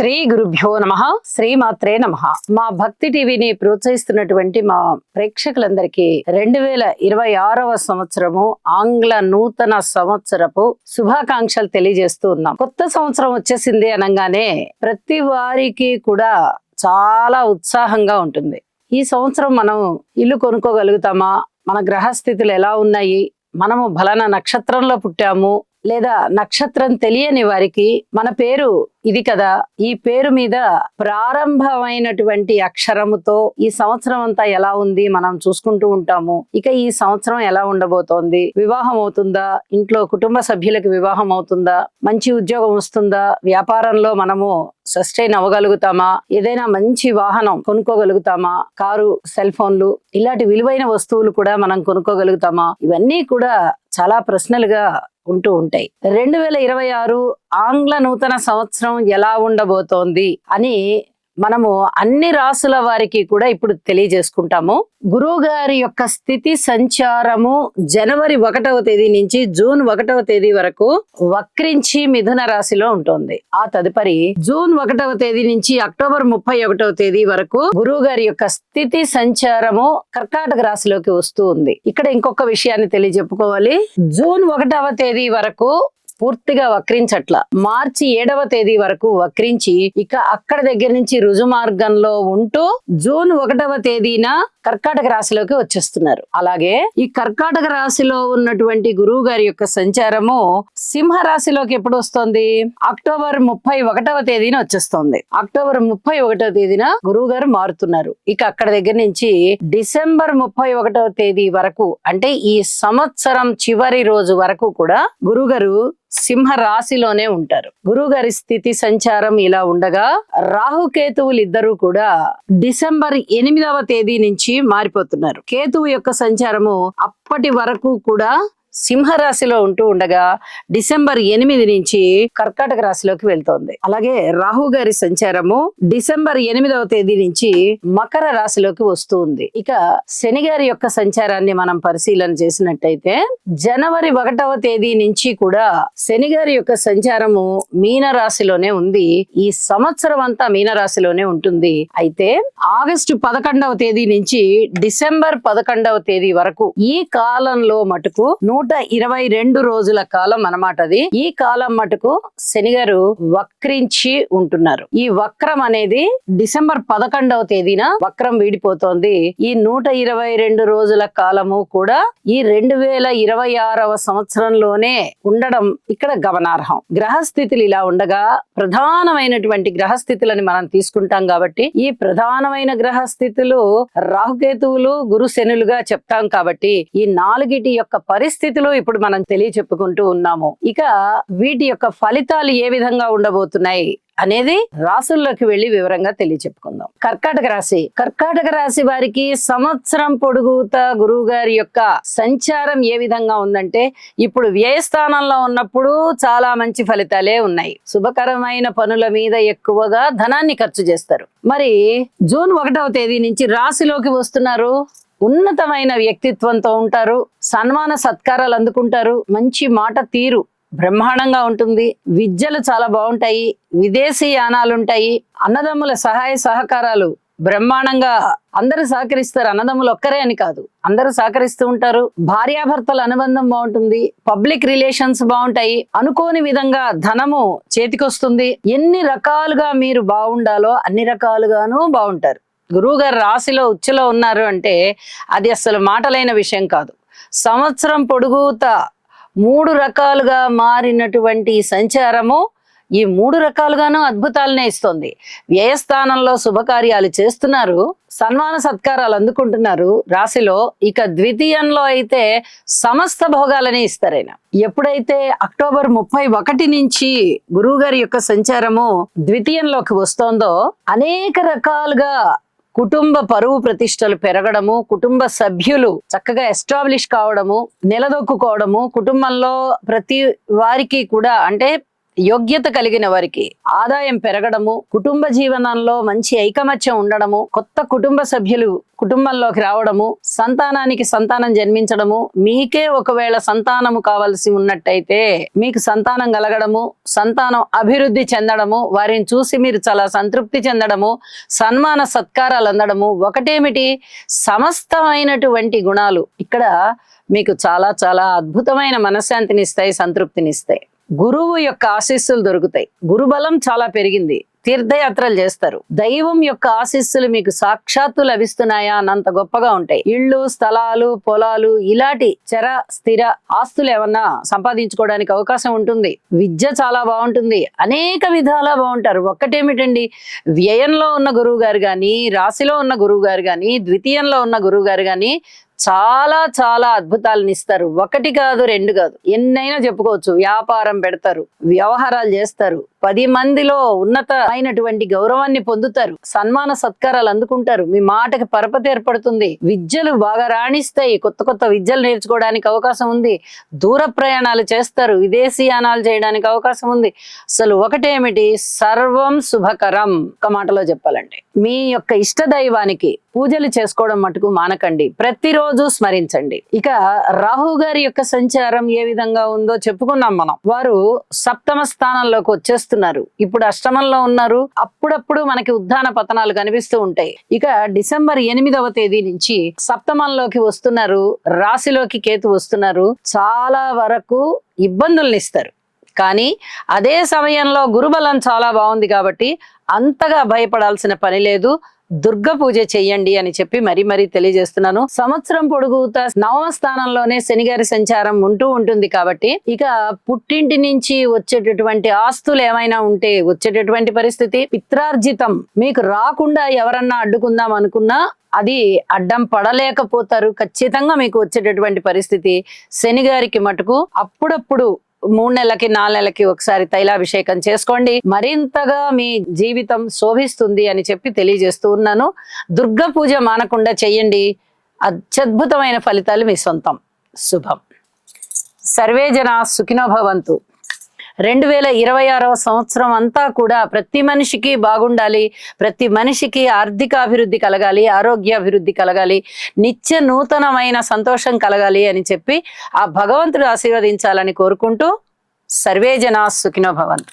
శ్రీ గురుభ్యో నమః, శ్రీమాత్రే నమః. మా భక్తి టీవీని ప్రోత్సహిస్తున్నటువంటి మా ప్రేక్షకులందరికీ 2026వ సంవత్సరము ఆంగ్ల నూతన సంవత్సరపు శుభాకాంక్షలు తెలియజేస్తూ ఉన్నాం. కొత్త సంవత్సరం వచ్చేసింది అనగానే ప్రతి వారికి కూడా చాలా ఉత్సాహంగా ఉంటుంది. ఈ సంవత్సరం మనం ఇల్లు కొనుక్కోగలుగుతామా, మన గ్రహస్థితులు ఎలా ఉన్నాయి, మనము ఫలానా నక్షత్రంలో పుట్టాము, లేదా నక్షత్రం తెలియని వారికి మన పేరు ఇది కదా, ఈ పేరు మీద ప్రారంభమైనటువంటి అక్షరముతో ఈ సంవత్సరం అంతా ఎలా ఉంది మనం చూసుకుంటూ ఉంటాము. ఇక ఈ సంవత్సరం ఎలా ఉండబోతోంది, వివాహం అవుతుందా, ఇంట్లో కుటుంబ సభ్యులకు వివాహం అవుతుందా, మంచి ఉద్యోగం వస్తుందా, వ్యాపారంలో మనము సస్టైన్ అవ్వగలుగుతామా, ఏదైనా మంచి వాహనం కొనుక్కోగలుగుతామా, కారు, సెల్ ఫోన్లు ఇలాంటి విలువైన వస్తువులు కూడా మనం కొనుక్కోగలుగుతామా, ఇవన్నీ కూడా చాలా ప్రశ్నలుగా ఉంటూ ఉంటాయి. 2026 ఆంగ్ల నూతన సంవత్సరం ఎలా ఉండబోతోంది అని మనము అన్ని రాసుల వారికి కూడా ఇప్పుడు తెలియజేసుకుంటాము. గురువు గారి యొక్క స్థితి సంచారము జనవరి 1వ తేదీ నుంచి జూన్ 1వ తేదీ వరకు వక్రించి మిథున రాశిలో ఉంటుంది. ఆ తదుపరి జూన్ 1వ తేదీ నుంచి అక్టోబర్ 31వ తేదీ వరకు గురువు గారి యొక్క స్థితి సంచారము కర్కాటక రాశిలోకి వస్తూ ఉంది. ఇక్కడ ఇంకొక విషయాన్ని తెలియజెప్పుకోవాలి. జూన్ 1వ తేదీ వరకు పూర్తిగా వక్రించట్ల, మార్చి 7వ తేదీ వరకు వక్రించి ఇక అక్కడ దగ్గర నుంచి రుజు మార్గంలో ఉంటూ జూన్ 1వ తేదీన కర్కాటక రాశిలోకి వచ్చేస్తున్నారు. అలాగే ఈ కర్కాటక రాశిలో ఉన్నటువంటి గురువు గారి యొక్క సంచారము సింహ రాశిలోకి ఎప్పుడు వస్తుంది? అక్టోబర్ 31వ తేదీన వచ్చేస్తుంది. అక్టోబర్ 31వ తేదీన గురువు గారు మారుతున్నారు. ఇక అక్కడ దగ్గర నుంచి డిసెంబర్ 31వ తేదీ వరకు, అంటే ఈ సంవత్సరం చివరి రోజు వరకు కూడా గురువు గారు సింహ రాశిలోనే ఉంటారు. గురువు గారి స్థితి సంచారం ఇలా ఉండగా రాహుకేతువులు ఇద్దరు కూడా డిసెంబర్ 8వ తేదీ నుంచి మారిపోతున్నారు. కేతువు యొక్క సంచారము అప్పటి వరకు కూడా సింహరాశిలో ఉంటూ ఉండగా డిసెంబర్ 8 నుంచి కర్కాటక రాశిలోకి వెళ్తోంది. అలాగే రాహు గారి సంచారము డిసెంబర్ 8వ తేదీ నుంచి మకర రాశిలోకి వస్తూ ఉంది. ఇక శని గారి యొక్క సంచారాన్ని మనం పరిశీలన చేసినట్టయితే జనవరి 1వ తేదీ నుంచి కూడా శని గారి యొక్క సంచారము మీన రాశిలోనే ఉంది. ఈ సంవత్సరం అంతా మీన రాశిలోనే ఉంటుంది. అయితే ఆగస్టు 11వ తేదీ నుంచి డిసెంబర్ 11వ తేదీ వరకు ఈ కాలంలో మటుకు 122 రోజుల కాలం అన్నమాట. అది ఈ కాలం మటుకు శని గారు వక్రించి ఉంటున్నారు. ఈ వక్రం అనేది డిసెంబర్ 11వ తేదీన వక్రం వీడిపోతోంది. ఈ 122 రోజుల కాలము కూడా ఈ 2026వ సంవత్సరంలోనే ఉండడం ఇక్కడ గమనార్హం. గ్రహస్థితులు ఇలా ఉండగా ప్రధానమైనటువంటి గ్రహస్థితులని మనం తీసుకుంటాం కాబట్టి ఈ ప్రధానమైన గ్రహస్థితులు రాహుకేతువులు గురు శనులుగా చెప్తాం కాబట్టి ఈ నాలుగిటి యొక్క పరిస్థితులు ఇప్పుడు మనం తెలియచెప్పుకుంటూ ఉన్నాము. ఇక వీటి యొక్క ఫలితాలు ఏ విధంగా ఉండబోతున్నాయి అనేది రాసుల్లోకి వెళ్లి వివరంగా తెలియచెప్పుకుందాం. కర్కాటక రాశి. కర్కాటక రాశి వారికి సంవత్సరం పొడుగుతా గురువు గారి యొక్క సంచారం ఏ విధంగా ఉందంటే ఇప్పుడు వ్యయస్థానంలో ఉన్నప్పుడు చాలా మంచి ఫలితాలే ఉన్నాయి. శుభకరమైన పనుల మీద ఎక్కువగా ధనాన్ని ఖర్చు చేస్తారు. మరి జూన్ 1వ తేదీ నుంచి రాశిలోకి వస్తున్నారు. ఉన్నతమైన వ్యక్తిత్వంతో ఉంటారు, సన్మాన సత్కారాలు అందుకుంటారు, మంచి మాట తీరు బ్రహ్మాండంగా ఉంటుంది, విద్యలు చాలా బాగుంటాయి, విదేశీ యానాలుంటాయి, అన్నదమ్ముల సహాయ సహకారాలు బ్రహ్మాండంగా అందరూ సహకరిస్తారు. అన్నదమ్ములు ఒక్కరే అని కాదు, అందరూ సహకరిస్తూ ఉంటారు. భార్యాభర్తల అనుబంధం బాగుంటుంది, పబ్లిక్ రిలేషన్స్ బాగుంటాయి, అనుకోని విధంగా ధనము చేతికొస్తుంది. ఎన్ని రకాలుగా మీరు బాగుండాలో అన్ని రకాలుగాను బాగుంటారు. గురువు గారు రాశిలో ఉచ్చులో ఉన్నారు అంటే అది అసలు మాటలైన విషయం కాదు. సంవత్సరం పొడుగుతా 3 రకాలుగా మారినటువంటి సంచారము ఈ 3 రకాలుగాను అద్భుతాలనే ఇస్తుంది. వ్యయస్థానంలో శుభకార్యాలు చేస్తున్నారు, సన్మాన సత్కారాలు అందుకుంటున్నారు రాశిలో. ఇక ద్వితీయంలో అయితే సమస్త భోగాలని ఇస్తారైనా. ఎప్పుడైతే అక్టోబర్ 31 నుంచి గురువు గారి యొక్క సంచారము ద్వితీయంలోకి వస్తోందో అనేక రకాలుగా కుటుంబ పరువు ప్రతిష్టలు పెరగడము, కుటుంబ సభ్యులు చక్కగా ఎస్టాబ్లిష్ కావడము, నిలదొక్కుకోవడము, కుటుంబంలో ప్రతి వారికి కూడా అంటే యోగ్యత కలిగిన వారికి ఆదాయం పెరగడము, కుటుంబ జీవనంలో మంచి ఐకమత్యం ఉండడము, కొత్త కుటుంబ సభ్యులు కుటుంబంలోకి రావడము, సంతానానికి సంతానం జన్మించడము, మీకే ఒకవేళ సంతానము కావాల్సి ఉన్నట్టయితే మీకు సంతానం కలగడము, సంతానం అభివృద్ధి చెందడము, వారిని చూసి మీరు చాలా సంతృప్తి చెందడము, సన్మాన సత్కారాలు అందడము, ఒకటేమిటి సమస్తమైనటువంటి గుణాలు ఇక్కడ మీకు చాలా చాలా అద్భుతమైన మనశ్శాంతినిస్తాయి, సంతృప్తినిస్తాయి. గురువు యొక్క ఆశీస్సులు దొరుకుతాయి. గురుబలం చాలా పెరిగింది. తీర్థయాత్రలు చేస్తారు. దైవం యొక్క ఆశీస్సులు మీకు సాక్షాత్తు లభిస్తున్నాయా అన్నంత గొప్పగా ఉంటాయి. ఇళ్ళు, స్థలాలు, పొలాలు ఇలాంటి చర స్థిర ఆస్తులు ఏమన్నా సంపాదించుకోవడానికి అవకాశం ఉంటుంది. విద్య చాలా బాగుంటుంది. అనేక విధాలా బాగుంటారు. ఒక్కటేమిటండి, వ్యయంలో ఉన్న గురువు గారు కానీ, రాశిలో ఉన్న గురువు గారు కానీ, ద్వితీయంలో ఉన్న గురువు గారు కానీ చాలా చాలా అద్భుతాలను ఇస్తారు. ఒకటి కాదు, రెండు కాదు, ఎన్నైనా చెప్పుకోవచ్చు. వ్యాపారం పెడతారు, వ్యవహారాలు చేస్తారు, 10 మందిలో ఉన్నతమైనటువంటి గౌరవాన్ని పొందుతారు, సన్మాన సత్కారాలు అందుకుంటారు, మీ మాటకి పరపతి ఏర్పడుతుంది, విద్యలు బాగా రాణిస్తాయి, కొత్త కొత్త విద్యలు నేర్చుకోవడానికి అవకాశం ఉంది, దూర ప్రయాణాలు చేస్తారు, విదేశీయానాలు చేయడానికి అవకాశం ఉంది. అసలు ఒకటేమిటి, సర్వం శుభకరం. ఒక మాటలో చెప్పాలంటే మీ యొక్క ఇష్ట దైవానికి పూజలు చేసుకోవడం మటుకు మానకండి, ప్రతిరోజు స్మరించండి. ఇక రాహు గారి యొక్క సంచారం ఏ విధంగా ఉందో చెప్పుకున్నాం మనం. వారు సప్తమ స్థానంలోకి వచ్చేస్తున్నారు. ఇప్పుడు అష్టమంలో ఉన్నారు. అప్పుడప్పుడు మనకి ఉద్దాన పతనాలు కనిపిస్తూ ఉంటాయి. ఇక డిసెంబర్ 8వ తేదీ నుంచి సప్తమంలోకి వస్తున్నారు. రాశిలోకి కేతు వస్తున్నారు. చాలా వరకు ఇబ్బందుల్ని ఇస్తారు. కానీ అదే సమయంలో గురుబలం చాలా బాగుంది కాబట్టి అంతగా భయపడాల్సిన పని లేదు. దుర్గ పూజ చెయ్యండి అని చెప్పి మరీ తెలియజేస్తున్నాను. సంవత్సరం పొడుగుతా 9వ స్థానంలోనే శనిగారి సంచారం ఉంటూ ఉంటుంది కాబట్టి ఇక పుట్టింటి నుంచి వచ్చేటటువంటి ఆస్తులు ఏమైనా ఉంటే వచ్చేటటువంటి పరిస్థితి, పిత్రార్జితం మీకు రాకుండా ఎవరన్నా అడ్డుకుందాం అనుకున్నా అది అడ్డం పడలేకపోతారు. ఖచ్చితంగా మీకు వచ్చేటటువంటి పరిస్థితి. శనిగారికి మటుకు అప్పుడప్పుడు 3 నెలలకి 4 నెలలకి ఒకసారి తైలాభిషేకం చేసుకోండి. మరింతగా మీ జీవితం శోభిస్తుంది అని చెప్పి తెలియజేస్తూ ఉన్నాను. దుర్గ పూజ మానకుండా చెయ్యండి. అత్యద్భుతమైన ఫలితాలు మీ సొంతం. శుభం. సర్వే జనా సుఖినో భవంతు. 2026వ సంవత్సరం అంతా కూడా ప్రతి మనిషికి బాగుండాలి, ప్రతి మనిషికి ఆర్థిక అభివృద్ధి కలగాలి, ఆరోగ్య అభివృద్ధి కలగాలి, నిత్య నూతనమైన సంతోషం కలగాలి అని చెప్పి ఆ భగవంతుడు ఆశీర్వదించాలని కోరుకుంటూ సర్వే జనా సుఖినో భవంతు.